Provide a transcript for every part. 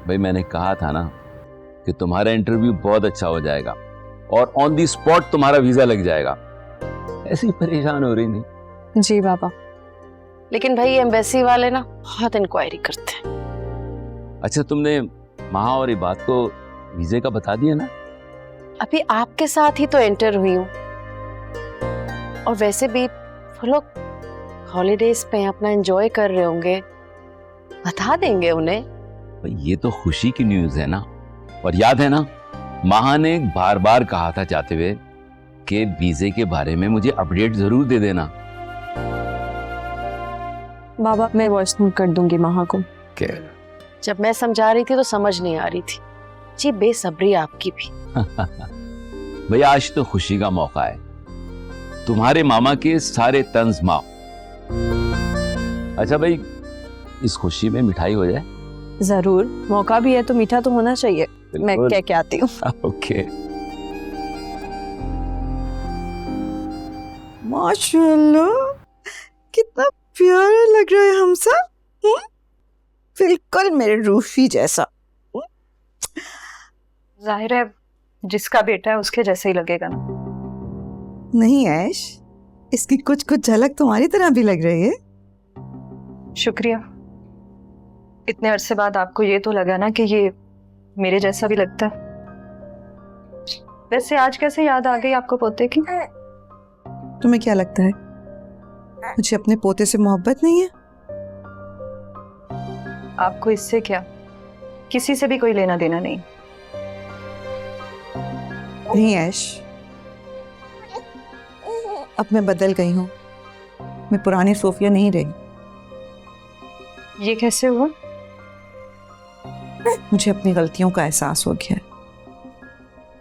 भाई मैंने कहा था ना कि तुम्हारा इंटरव्यू बहुत अच्छा हो जाएगा और ऑन दी स्पॉट तुम्हारा वीजा लग जाएगा। ऐसी परेशान हो रही नहीं। जी बाबा, लेकिन भाई एम्बेसी वाले ना बहुत इंक्वायरी करते हैं। अच्छा, तुमने महा और इबाद को वीजे का बता दिया ना? अभी आपके साथ ही तो एंटर हुई हूँ, और वैसे भी वो लोग हॉलीडेज पे अपना एंजॉय कर रहे होंगे, बता देंगे उन्हें। भाई ये तो खुशी की न्यूज है ना। और याद है ना, महा ने बार बार कहा था जाते हुए कि वीजे के बारे में मुझे अपडेट जरूर दे देना। बाबा मैं वॉइस नोट कर दूंगी महा को। क्या? जब मैं समझा रही थी तो समझ नहीं आ रही थी जी, बेसब्री आपकी भी। भैया आज तो खुशी का मौका है, तुम्हारे मामा के सारे तंज माफ। अच्छा भाई, इस खुशी में मिठाई हो जाए। जरूर, मौका भी है तो मीठा तो होना चाहिए। मैं क्या क्या आती हूँ। ओके। माशाल्लाह, कितना प्यारा लग रहा है हम सब। बिल्कुल मेरे रूफी जैसा। जाहिर है जिसका बेटा है उसके जैसे ही लगेगा ना। नहीं ऐश, इसकी कुछ कुछ झलक तुम्हारी तरह भी लग रही है। शुक्रिया। इतने अरसे बाद आपको ये तो लगा ना कि ये मेरे जैसा भी लगता है। वैसे आज कैसे याद आ गई आपको पोते की? तुम्हें क्या लगता है मुझे अपने पोते से मोहब्बत नहीं है? आपको इससे क्या, किसी से भी कोई लेना देना नहीं। नहीं ऐश, अब मैं बदल गई हूँ, मैं पुरानी सोफिया नहीं रही। ये कैसे हुआ? मुझे अपनी गलतियों का एहसास हो गया है।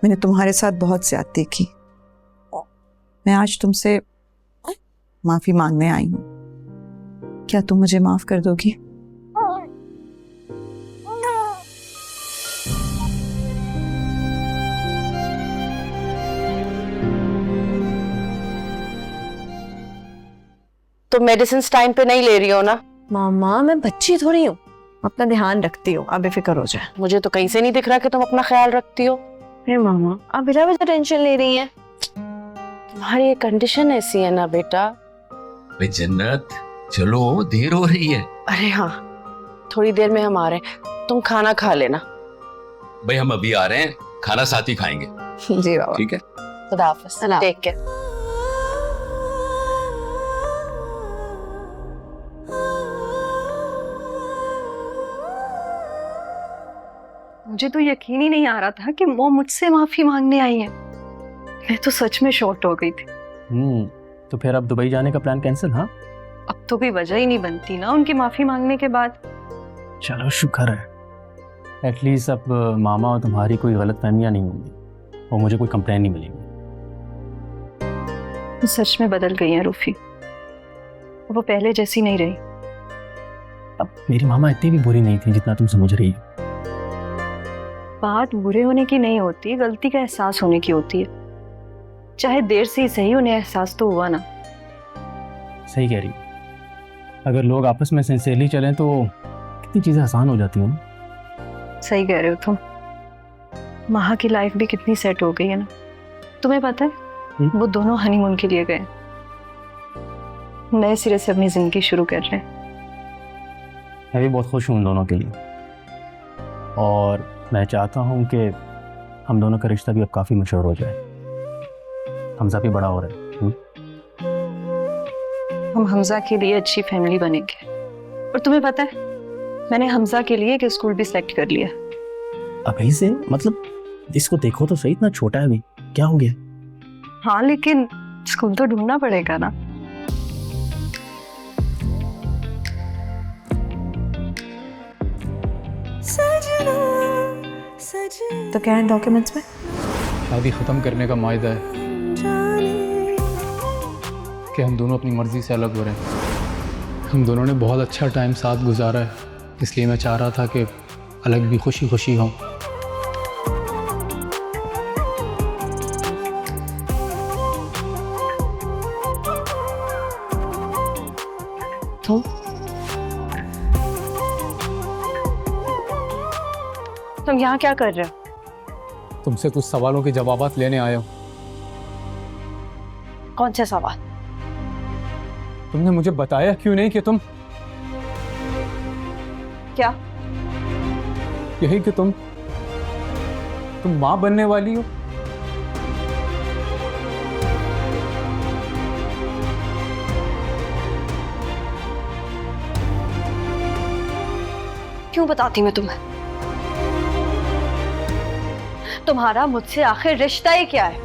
मैंने तुम्हारे साथ बहुत ज्यादती की। मैं आज तुमसे माफी मांगने आई हूँ। क्या तुम मुझे माफ कर दोगी? तो मेडिसिन टाइम पे नहीं ले रही हो ना? मामा मैं बच्ची थोड़ी हूँ, अपना ध्यान रखती हूँ, अब बेफिक्र हो जाए। मुझे तो कहीं से नहीं दिख रहा कि तुम अपना ख्याल रखती हो। अरे मामा आप बिना वजह टेंशन ले रही हैं। तुम्हारी ये कंडीशन ऐसी है ना बेटा। भाई जन्नत, चलो देर हो रही है। अरे हाँ, थोड़ी देर में हम आ रहे हैं, तुम खाना खा लेना। भाई हम अभी आ रहे हैं, खाना साथ ही खाएंगे। जी बाबा। ठीक है। खुदा हाफिज, टेक केयर। मुझे तो यकीन ही नहीं आ रहा था कि वो मुझसे माफी मांगने आई है। मैं तो सच में शॉक्ड हो गई थी। तो फिर अब दुबई जाने का प्लान कैंसिल? हाँ, अब तो कोई वजह ही नहीं बनती ना उनकी माफी मांगने के बाद। चलो शुक्र है, एटलीस्ट अब मामा और तुम्हारी कोई गलत फहमियाँ नहीं होंगी और मुझे कोई कंप्लेन नहीं मिलेगी। वो सच में बदल गई है रूफी, वो पहले जैसी नहीं रही। अब मेरी मामा इतनी भी बुरी नहीं थी जितना तुम समझ रही हो। बात बुरे होने की नहीं होती, गलती का एहसास होने की होती है। चाहे देर से ही सही, उन्हें एहसास तो हुआ ना। सही कह रही हो, अगर लोग आपस में सिंसियरली चलें तो कितनी चीज़ें आसान हो जाती हैं ना। सही कह रहे हो तुम। महा की लाइफ भी कितनी सेट हो गई है ना। तुम्हें पता है वो दोनों हनीमून के लिए गए, नए सिरे से अपनी जिंदगी शुरू कर रहे हैं। मैं भी बहुत खुश हूँ उन दोनों के लिए, और मैं चाहता हूँ कि हम दोनों का रिश्ता भी अब काफ़ी मशहूर हो जाए। हमजा भी बड़ा हो रहा है। हम हमजा के लिए अच्छी फैमिली बनेंगे। और तुम्हें पता है मैंने हमजा के लिए एक स्कूल भी सेलेक्ट कर लिया। अभी से? मतलब इसको देखो तो सही, इतना छोटा है अभी, क्या हो गया? हाँ लेकिन स्कूल तो ढूंढना पड़ेगा ना। तो क्या है डॉक्यूमेंट्स में? शादी ख़त्म करने का मायदा है कि हम दोनों अपनी मर्ज़ी से अलग हो रहे हैं। हम दोनों ने बहुत अच्छा टाइम साथ गुजारा है, इसलिए मैं चाह रहा था कि अलग भी खुशी खुशी हों। तुम यहाँ क्या कर रहे हो? तुमसे कुछ सवालों के जवाब लेने आया हूँ। कौन से सवाल? तुमने मुझे बताया क्यों नहीं कि तुम क्या? यही कि तुम माँ बनने वाली हो। क्यों बताती मैं तुम्हें? तुम्हारा मुझसे आखिर रिश्ता ही क्या है?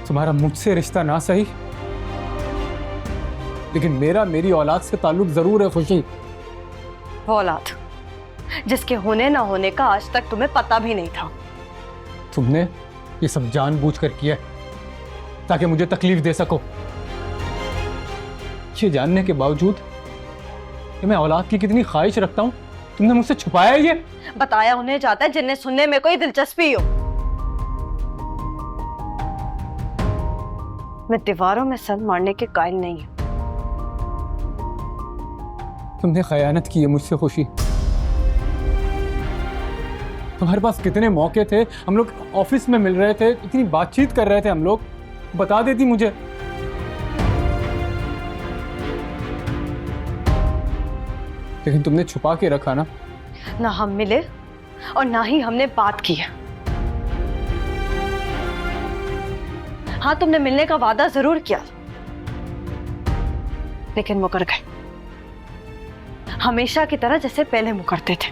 तुम्हारा मुझसे रिश्ता ना सही, लेकिन मेरा मेरी औलाद से ताल्लुक जरूर है खुशी। वो औलाद जिसके होने ना होने का आज तक तुम्हें पता भी नहीं था। तुमने ये सब जानबूझकर किया है ताकि मुझे तकलीफ दे सको। ये जानने के बावजूद कि मैं औलाद की कितनी ख्वाहिश रखता हूं, तुमने मुझसे छुपाया ये। बताया उन्हें जाता है जिन्हें सुनने में कोई दिलचस्पी हो। मैं दीवारों में सर मारने के कायल नहीं हूं। तुमने खयानत की है मुझसे खुशी। तुम्हारे पास कितने मौके थे, हम लोग ऑफिस में मिल रहे थे, इतनी बातचीत कर रहे थे हम लोग, बता देती मुझे। लेकिन तुमने छुपा के रखा ना। ना हम मिले और ना ही हमने बात की है। हाँ, तुमने मिलने का वादा जरूर किया, लेकिन मुकर गए, हमेशा की तरह जैसे पहले मुकरते थे।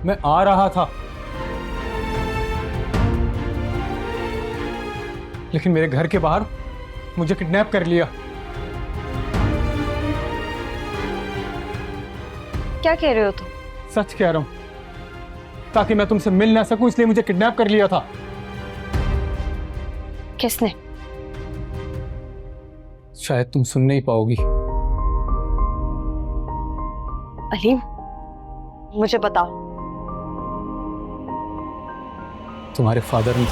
मैं आ रहा था, लेकिन मेरे घर के बाहर मुझे किडनैप कर लिया। क्या कह रहे हो तुम? सच कह रहा हूं। ताकि मैं तुमसे मिल ना सकूं इसलिए मुझे किडनैप कर लिया था। किसने? शायद तुम सुन नहीं पाओगी। अलीम, मुझे बताओ। तुम्हारे फादर ने।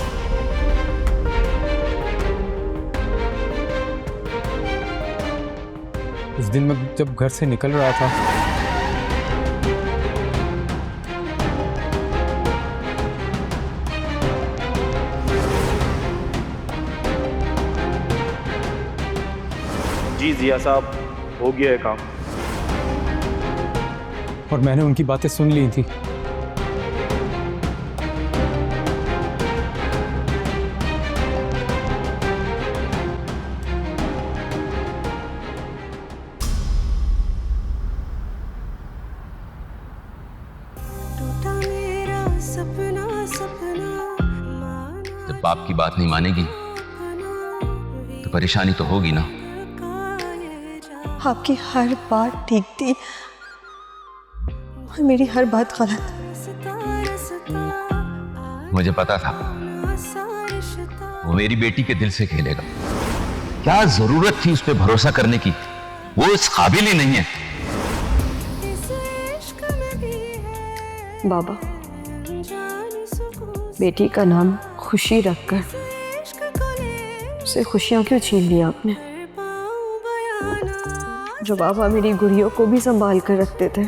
उस दिन मैं जब घर से निकल रहा था, जी जिया साहब, हो गया है काम। और मैंने उनकी बातें सुन ली थी। जब बाप की बात नहीं मानेगी तो परेशानी तो होगी ना। आपकी हर बात ठीक थी और मेरी हर बात गलत। मुझे पता था वो मेरी बेटी के दिल से खेलेगा। क्या जरूरत थी उस पर भरोसा करने की? वो इस काबिल ही नहीं है। बाबा, बेटी का नाम खुशी रखकर उसे खुशियां क्यों छीन लिया आपने? जो बाबा मेरी गुड़ियों को भी संभाल कर रखते थे,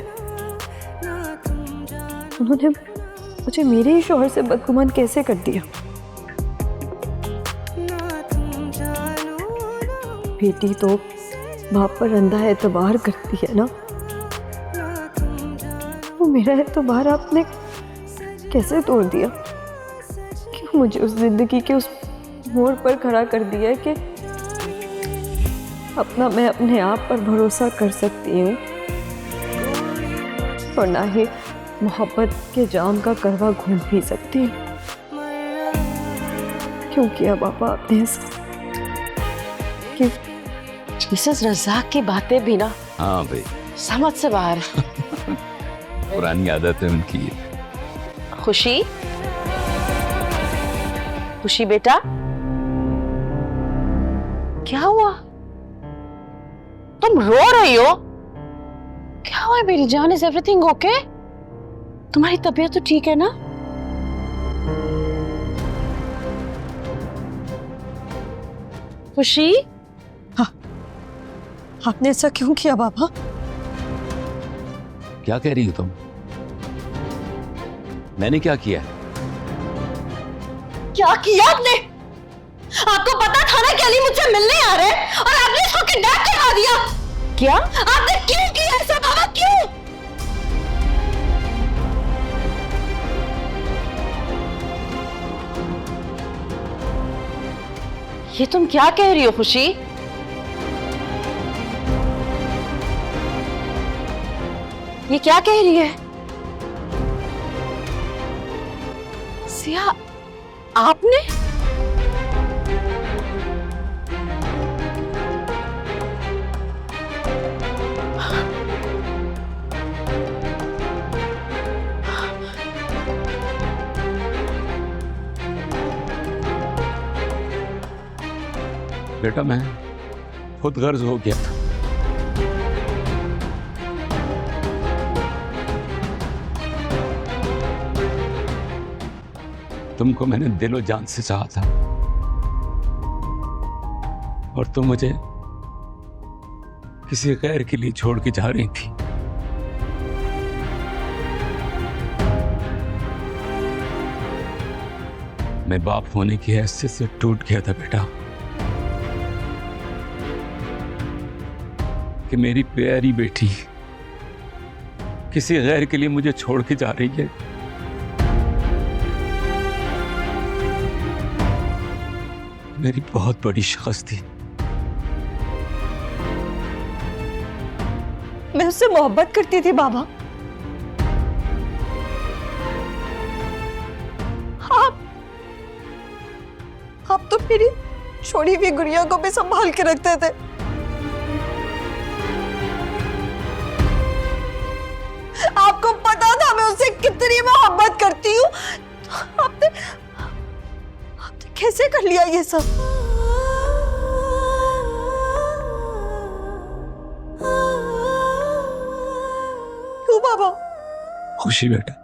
उन्होंने मुझे मेरे ही शौहर से बदगुमान कैसे कर दिया? बेटी तो बाप पर अंधा एतबार करती है ना। वो मेरा एतबार आपने कैसे तोड़ दिया? क्यों मुझे उस जिंदगी के उस मोड़ पर खड़ा कर दिया कि अपना मैं अपने आप पर भरोसा कर सकती हूँ और ना ही मोहब्बत के जाम का करवा घूम भी सकती हूँ? क्यों किया बाबा आपने ऐसा? क्यों? मिसेस रज़ाक की बातें भी ना हाँ भाई, समझ से बाहर। पुरानी आदत है उनकी ये। खुशी, खुशी बेटा, क्या हुआ? तुम रो रही हो? क्या हुआ मेरी जान? Is everything okay? तुम्हारी तबीयत तो ठीक है ना? खुशी, आपने ऐसा क्यों किया बाबा? क्या कह रही हो तुम? मैंने क्या किया है? क्या किया आपने? आपको पता था ना कि अली मुझसे मिलने आ रहे हैं और आपने इसको किडनैप करा दिया। क्या? आपने क्यों किया ऐसा बाबा, क्यों? ये तुम क्या कह रही हो खुशी? ये क्या कह रही है? सिया, आपने? बेटा मैं खुद गर्ज हो गया था। तुमको मैंने दिलो जान से चाहा था और तुम मुझे किसी गैर के लिए छोड़ के जा रही थी। मैं बाप होने की हैसियत से टूट गया था बेटा कि मेरी प्यारी बेटी किसी गैर के लिए मुझे छोड़ के जा रही है। मेरी बहुत बड़ी शिकस्त थी। मैं उससे मोहब्बत करती थी बाबा। आप तो मेरी छोड़ी हुई गुड़िया को भी संभाल के रखते थे। आपको पता था मैं उससे कितनी मोहब्बत करती हूँ, तो आपने कैसे कर लिया ये सब? क्यों बाबा? खुशी बेटा,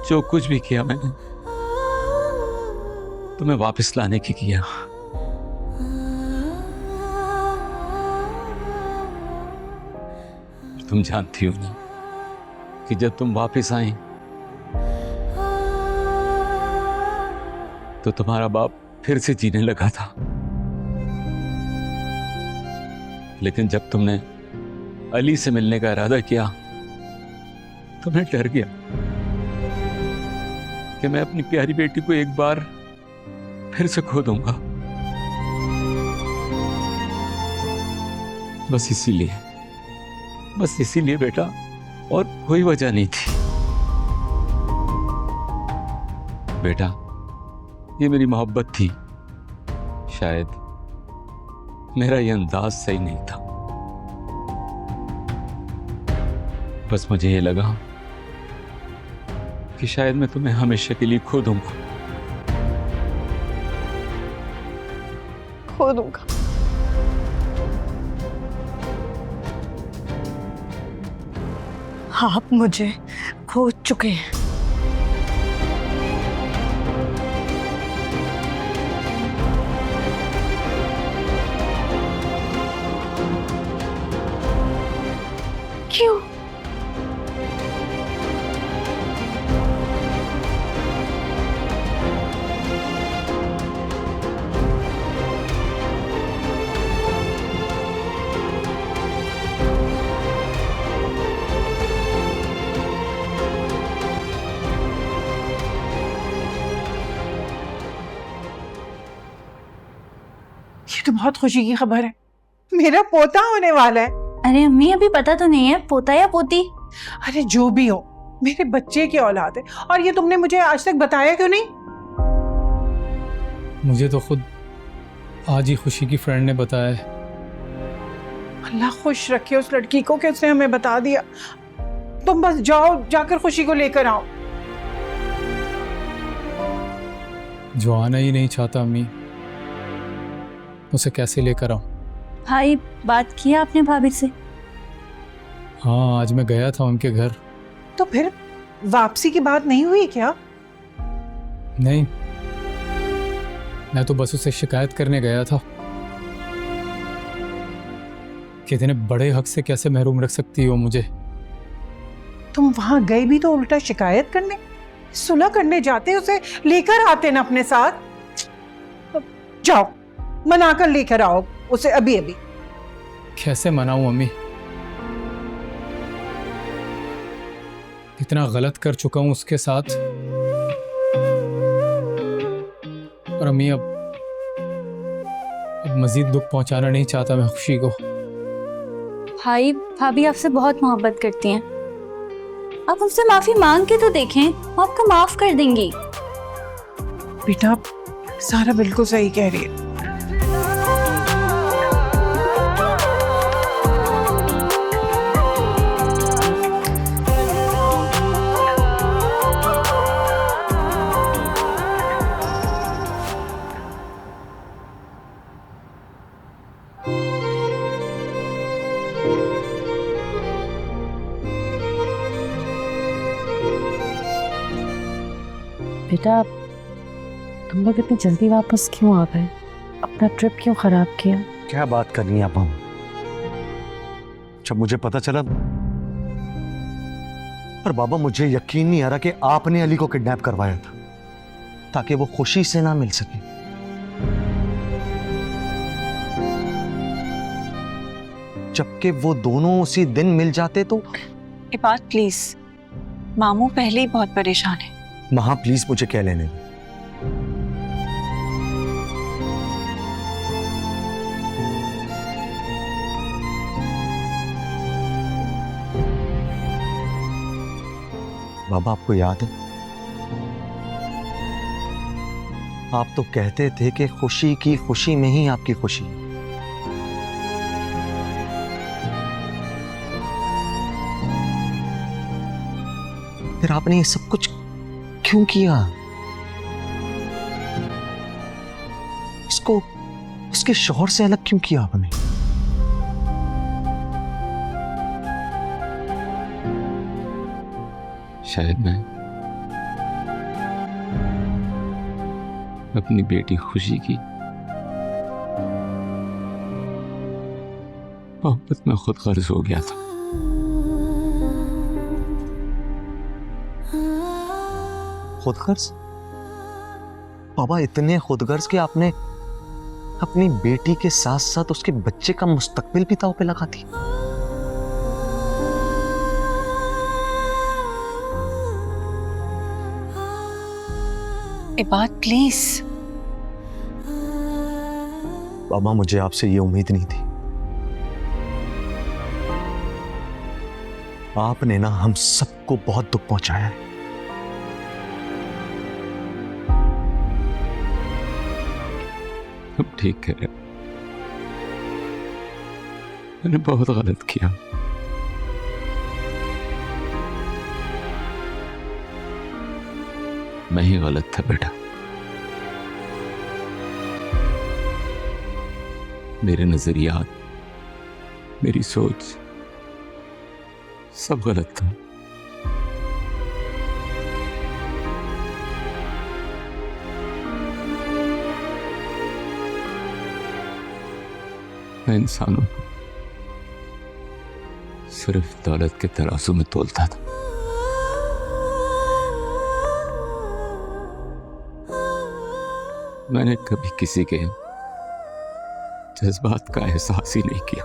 जो कुछ भी किया मैंने तुम्हें वापस लाने की किया। तुम जानती हो ना कि जब तुम वापस आई तो तुम्हारा बाप फिर से जीने लगा था, लेकिन जब तुमने अली से मिलने का इरादा किया तो मैं डर गया कि मैं अपनी प्यारी बेटी को एक बार फिर से खो दूंगा। बस इसीलिए बेटा, और कोई वजह नहीं थी। बेटा ये मेरी मोहब्बत थी, शायद मेरा ये अंदाज सही नहीं था। बस मुझे ये लगा कि शायद मैं तुम्हें हमेशा के लिए खो दूंगा। खो दूंगा? आप मुझे खो चुके हैं। क्यों? ये तो बहुत खुशी की खबर है, मेरा पोता होने वाला है। अरे अम्मी अभी पता तो नहीं है पोता या पोती। अरे जो भी हो, मेरे बच्चे की औलाद है। और ये तुमने मुझे आज तक बताया क्यों नहीं? मुझे तो खुद आज ही खुशी की फ्रेंड ने बताया है। अल्लाह खुश रखे उस लड़की को कि उसने हमें बता दिया। तुम बस जाओ, जाकर खुशी को लेकर आओ। जो आना ही नहीं चाहता अम्मी, उसे कैसे लेकर आऊं? भाई बात किया आपने भाभी से? हाँ, आज मैं गया था उनके घर। तो फिर वापसी की बात नहीं हुई क्या? नहीं, मैं तो बस उसे शिकायत करने गया था कि इतने बड़े हक से कैसे महरूम रख सकती हो मुझे। तुम वहां गए भी तो उल्टा शिकायत करने? सुलह करने जाते उसे लेकर आते ना अपने साथ। जाओ मनाकर लेकर आओ उसे अभी अभी। कैसे मनाऊं अम्मी? इतना गलत कर चुका हूं उसके साथ। और अम्मी अब मजीद दुख पहुंचाना नहीं चाहता मैं खुशी को। भाई भाभी आपसे बहुत मोहब्बत करती हैं, आप उनसे माफी मांग के तो देखें, वो आपको माफ कर देंगी। बेटा सारा बिल्कुल सही कह रही है। बेटा तुम लोग इतनी जल्दी वापस क्यों आ गए? अपना ट्रिप क्यों खराब किया? क्या बात करनी है अब हम? जब मुझे पता चला, पर बाबा मुझे यकीन नहीं आ रहा कि आपने अली को किडनैप करवाया था ताकि वो खुशी से ना मिल सके। जबकि वो दोनों उसी दिन मिल जाते तो। इबाद प्लीज, मामू पहले ही बहुत परेशान है। महा प्लीज मुझे क्या लेने दो। बाबा आपको याद है, आप तो कहते थे कि खुशी की खुशी में ही आपकी खुशी। फिर आपने ये सब कुछ क्यों किया? इसको उसके शौहर से अलग क्यों किया आपने? शायद मैं अपनी बेटी खुशी की मोहब्बत में खुद गर्ज हो गया था। खुदगर्ज? बाबा इतने खुदगर्ज के आपने अपनी बेटी के साथ साथ उसके बच्चे का मुस्तकबिल भी दांव पे लगा दी। इबाद प्लीज। बाबा मुझे आपसे ये उम्मीद नहीं थी। आपने ना हम सबको बहुत दुख पहुंचाया है। अब ठीक है, मैंने बहुत गलत किया। मैं ही गलत था बेटा। मेरे नजरियात, मेरी सोच सब गलत था। मैं इंसानों को सिर्फ दौलत के तराजू में तोलता था। मैंने कभी किसी के जज्बात का एहसास ही नहीं किया।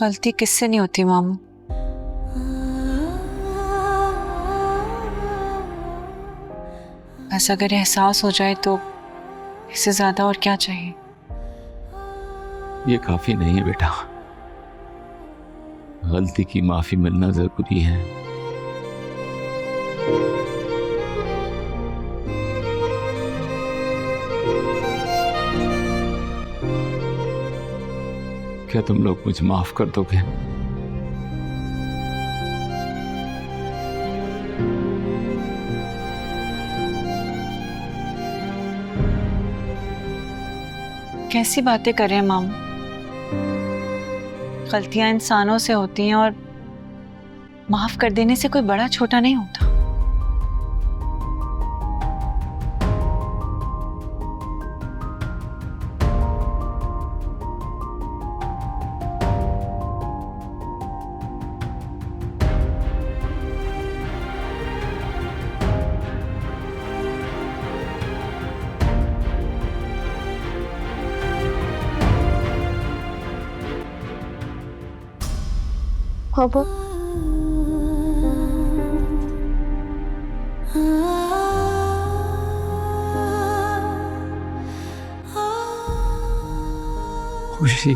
गलती किससे नहीं होती मामू। बस अगर एहसास हो जाए तो इससे ज्यादा और क्या चाहिए। ये काफी नहीं है बेटा, गलती की माफी मिलना जरूरी है। क्या तुम लोग मुझे माफ कर दोगे? कैसी बातें कर रहे हैं मामू? गलतियां इंसानों से होती हैं और माफ कर देने से कोई बड़ा छोटा नहीं होता। पापा। खुशी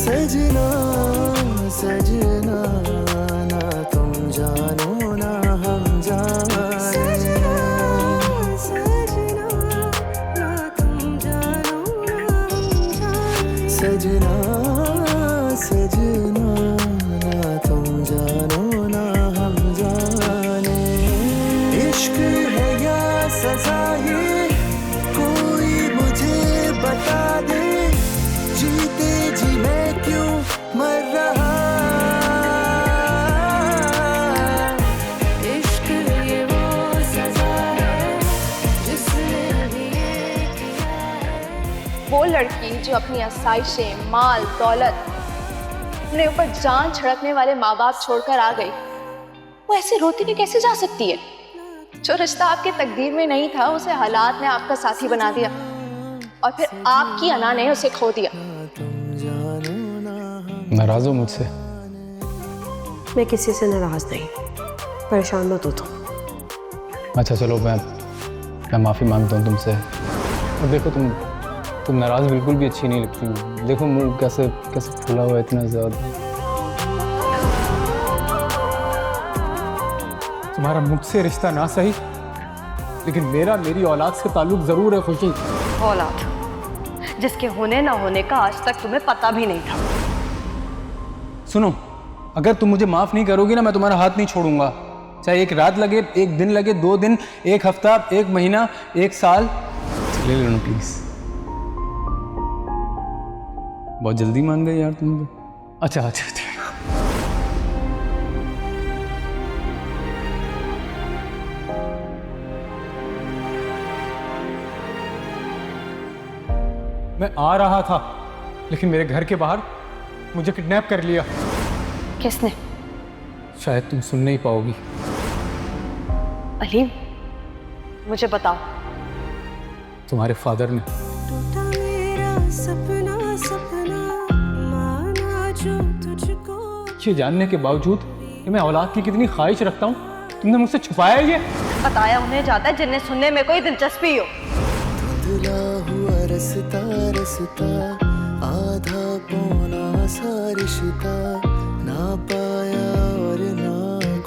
सजना सजना ना तुम जानो ना हम जाने सजना ना तुम जानो ना हम जाने सजना सजना ना तुम जानो ना हम जाने इश्क है या सजा ये कोई मुझे बता दे जीते जी मैं क्यों मर रहा इश्क ये वो सजा है जिसने अभी ये किया है। वो लड़की जो अपनी आसाइशें, माल, दौलत, अपने ऊपर जान छिड़कने वाले माँ बाप छोड़कर आ गई, वो ऐसे रोती हुई कैसे जा सकती है? जो रिश्ता आपके तकदीर में नहीं था उसे हालात ने आपका साथी बना दिया और फिर आपकी अना ने उसे खो दिया। नाराज हो मुझसे? मैं किसी से नाराज नहीं, परेशान मत हो तुम। अच्छा चलो, मैं माफ़ी मांगता हूँ तुमसे। और देखो तुम नाराज़ बिल्कुल भी अच्छी नहीं लगती। देखो मुंह कैसे फूला हुआ है इतना ज़्यादा। तुम्हारा मुझसे रिश्ता ना सही, लेकिन मेरी औलाद से ताल्लुक ज़रूर है खुशी। औलाद जिसके होने ना होने का आज तक तुम्हें पता भी नहीं था। सुनो, अगर तुम मुझे माफ़ नहीं करोगी ना, मैं तुम्हारा हाथ नहीं छोड़ूंगा। चाहे एक रात लगे, एक दिन लगे, 2 दिन, 1 हफ्ता, 1 महीना, 1 साल। ले लो प्लीज़। बहुत जल्दी मान गए यार तुम तो। अच्छा। मैं आ रहा था, लेकिन मेरे घर के बाहर मुझे किडनैप कर लिया। किसने? शायद तुम सुन नहीं पाओगी। अलीम, मुझे बताओ। तुम्हारे फादर ने। ये जानने के बावजूद कि मैं औलाद की कितनी ख्वाहिश रखता हूँ, तुमने मुझसे छुपाया ये? बताया उन्हें जाता है जिन्हें सुनने में कोई दिलचस्पी हो। धुंधला हुआ रस्ता आधा पौना सा रिश्ता, ना पाया और ना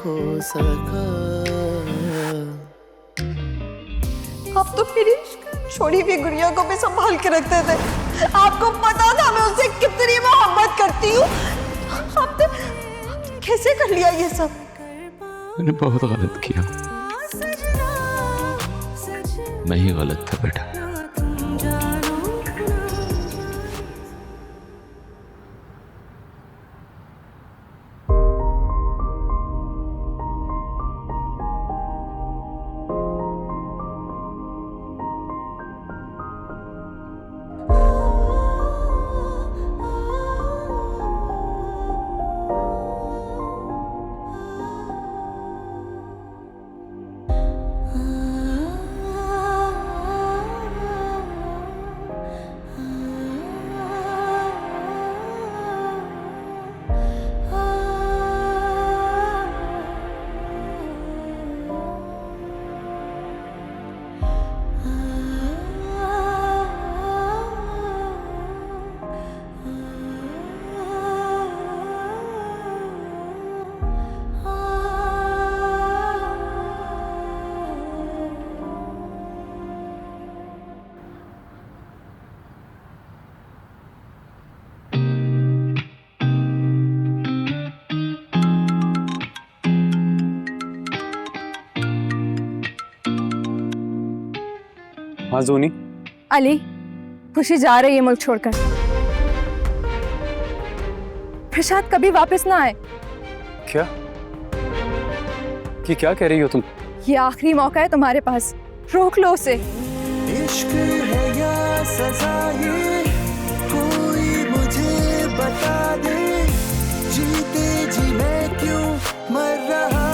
खो सका। आप तो मेरी छोड़ी हुई गुड़िया को भी संभाल के रखते थे। आपको पता था मैं उससे कितनी मोहब्बत करती हूँ। आपने कैसे कर लिया ये सब? मैंने बहुत गलत किया। मैं ही गलत था बेटा। हाँ जोनी। अली, खुशी जा रही है मुल्क छोड़कर। फिर शायद कभी वापस ना आए। क्या? क्या कह रही हो तुम? ये आखिरी मौका है तुम्हारे पास, रोक लो उसे। इश्क है या सजा ये कोई मुझे बता दे, जीते जी मैं क्यों मर रहा।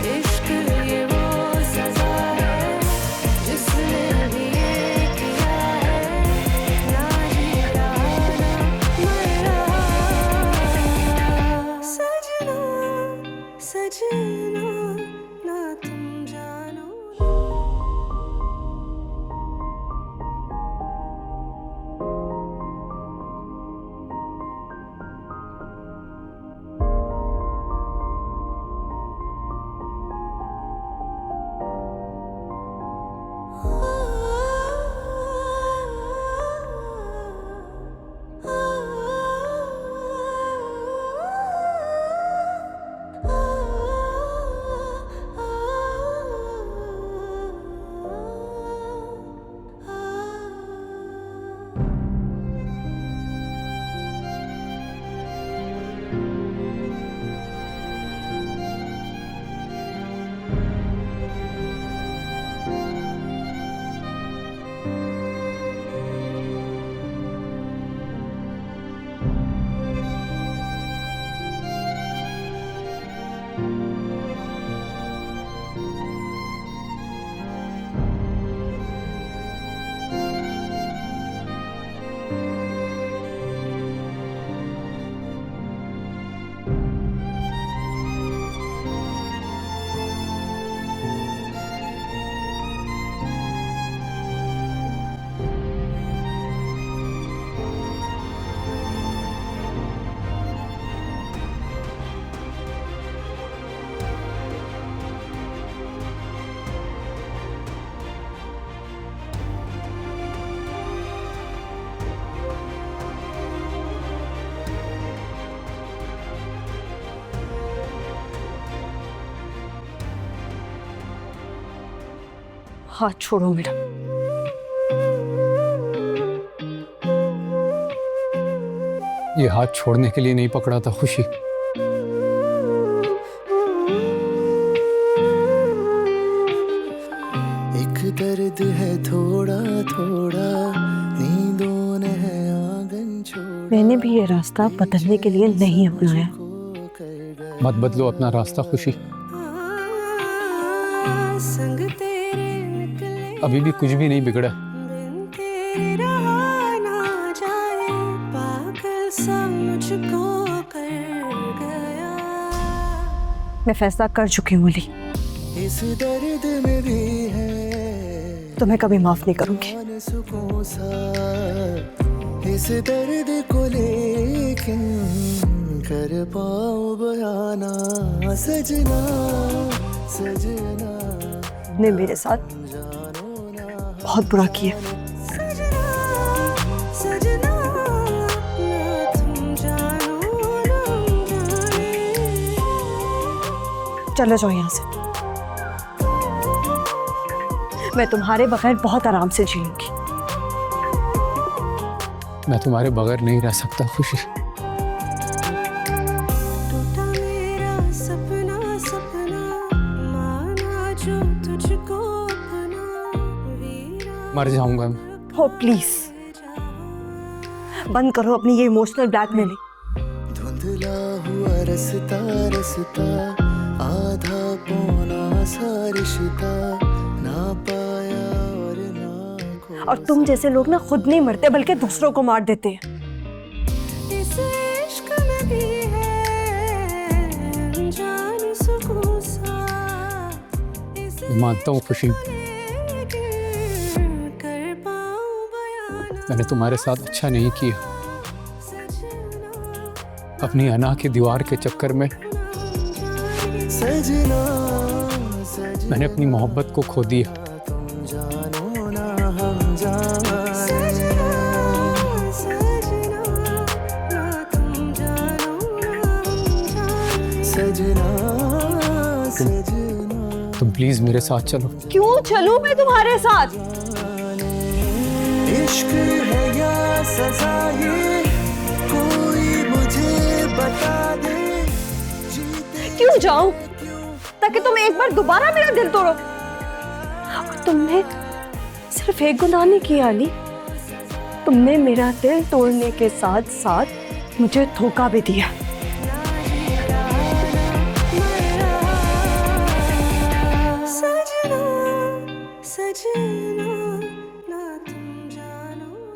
इश्क ये वो सजा है जिसने भी ये किया है, ना जी रहा ना मर रहा। सजना सजना ना तुम जानो। हाथ छोड़ो मेरा। ये हाथ छोड़ने के लिए नहीं पकड़ा था खुशी। एक दर्द है थोड़ा थोड़ा, नींदों ने है आंगन छोड़ा। मैंने भी ये रास्ता बदलने के लिए नहीं अपनाया। मत बदलो अपना रास्ता खुशी। संग तेरे निकले अभी भी कुछ भी नहीं बिगड़ा। बिन तेरे रहा ना जाए, पागल सा मुझको कर गया। मैं फैसला कर चुकी हूँ अली, इस दर्द में भी है तो मैं कभी माफ नहीं करूंगी। कौन सुकून सा इस दर्द को, लेकिन कर पाऊं बयाना। सजना सजना ने मेरे साथ बहुत बुरा किया। सजना सजना ना तुम जानो ना जाने। चले जाओ यहाँ से, मैं तुम्हारे बगैर बहुत आराम से जीऊंगी। मैं तुम्हारे बगैर नहीं रह सकता खुशी। टूटा मेरा सपना सपना, माना जो तुझको अपना। वीरा मर जाऊंगा मैं। हो प्लीज बंद करो अपनी ये इमोशनल ब्लैकमेलिंग। धुंधला हुआ रस्ता रस्ता, आधा पौना सा रिश्ता, ना पाया और ना खोया। और तुम जैसे लोग ना खुद नहीं मरते बल्कि दूसरों को मार देते हैं। इस इश्क में भी है अनजान सुकून सा। मैं मानता हूँ खुशी, कर पाऊं बयाना। मैंने तुम्हारे साथ अच्छा नहीं किया। अपनी अना की दीवार के चक्कर में सजना मैंने अपनी मोहब्बत को खो दिया। तुम जानो ना हम जाने। सजना सजना ना तुम जानो ना हम जाने। सजना सजना तुम प्लीज मेरे साथ चलो। क्यों चलूं मैं तुम्हारे साथ? इश्क है या सजा ये कोई मुझे बता दे। क्यों जाऊं? ताकि तुम एक बार दोबारा मेरा दिल तोड़ो। और तुमने सिर्फ एक गुनाह नहीं किया अली, तुमने मेरा दिल तोड़ने के साथ साथ मुझे धोखा भी दिया।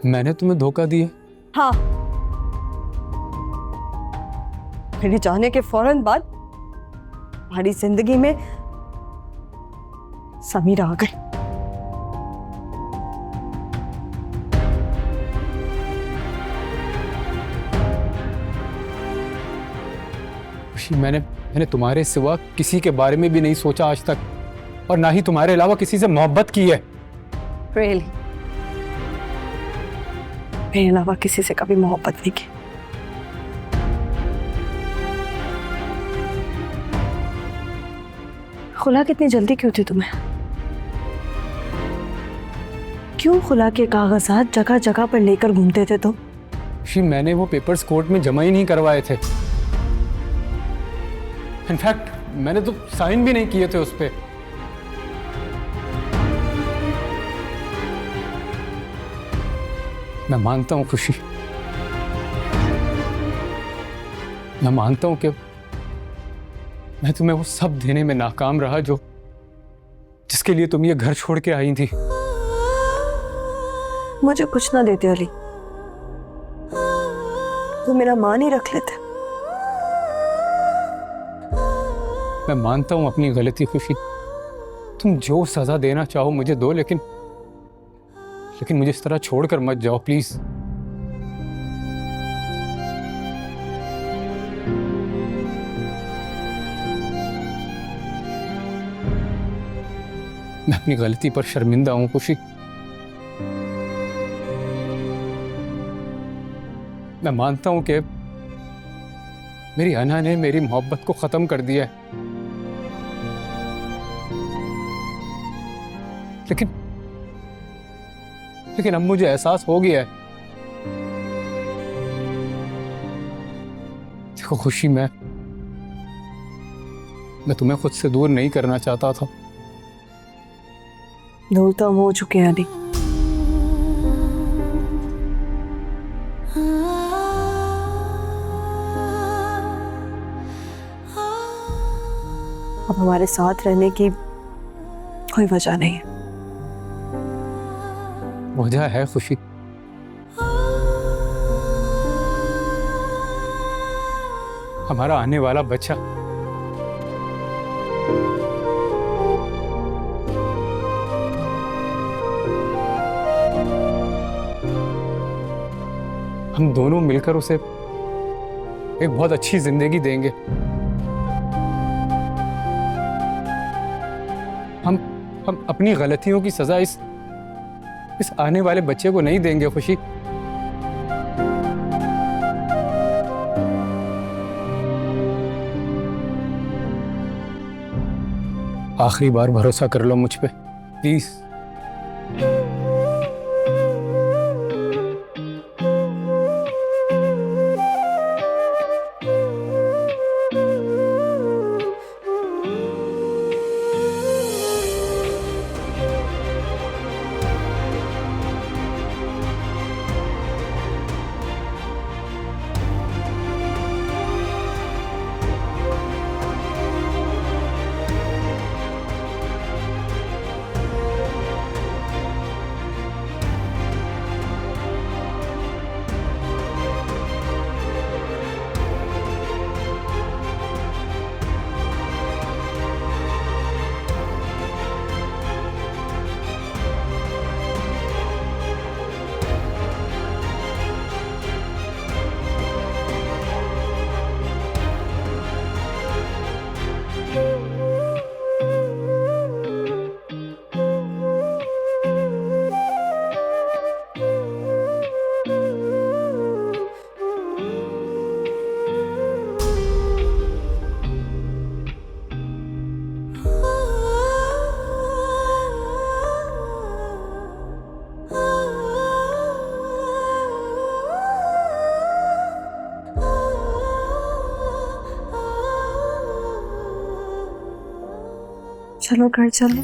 मैंने तुम्हें धोखा दिया? हाँ, मेरे जाने के फौरन बाद हमारी जिंदगी में समीरा आ गई। खुशी, मैंने तुम्हारे सिवा किसी के बारे में भी नहीं सोचा आज तक, और ना ही तुम्हारे अलावा किसी से मोहब्बत की है। Really? मेरे अलावा किसी से कभी मोहब्बत नहीं की। खुला कितनी जल्दी क्यों थी तुम्हें? क्यों खुला के कागजात जगह जगह पर लेकर घूमते थे तुम? खुशी, मैंने वो पेपर्स कोर्ट में जमा ही नहीं करवाए थे। इनफैक्ट मैंने तो साइन भी नहीं किए थे उस पे। मैं मानता हूं खुशी, मैं मानता हूं कि मैं तुम्हें वो सब देने में नाकाम रहा जो जिसके लिए तुम ये घर छोड़ के आई थी। मुझे कुछ ना देते अली, वो मेरा मान ही रख लेते। मैं मानता हूं अपनी गलती खुशी, तुम जो सजा देना चाहो मुझे दो, लेकिन मुझे इस तरह छोड़कर मत जाओ प्लीज। मैं अपनी गलती पर शर्मिंदा हूं खुशी। मैं मानता हूं कि मेरी अना ने मेरी मोहब्बत को खत्म कर दिया है, लेकिन अब मुझे एहसास हो गया है। देखो खुशी, मैं तुम्हें खुद से दूर नहीं करना चाहता था। दूर तो हम हो चुके हैं अली। अब हमारे साथ रहने की कोई वजह नहीं है। वजह है खुशी, हमारा आने वाला बच्चा। हम दोनों मिलकर उसे एक बहुत अच्छी जिंदगी देंगे। हम अपनी गलतियों की सजा इस आने वाले बच्चे को नहीं देंगे खुशी। आखिरी बार भरोसा कर लो मुझ पे प्लीज। चलो घर चलो।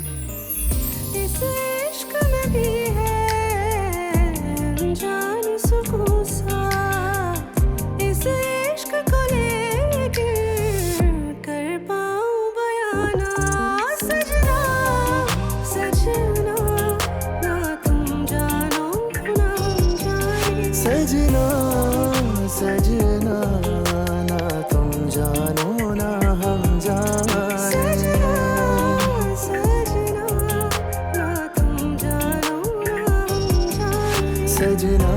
सजना सजना ना तुम जानो ना हम जाने सजना सजना ना तुम जानो ना हम जाने सजना सजना ना तुम जानो ना हम जाने सजना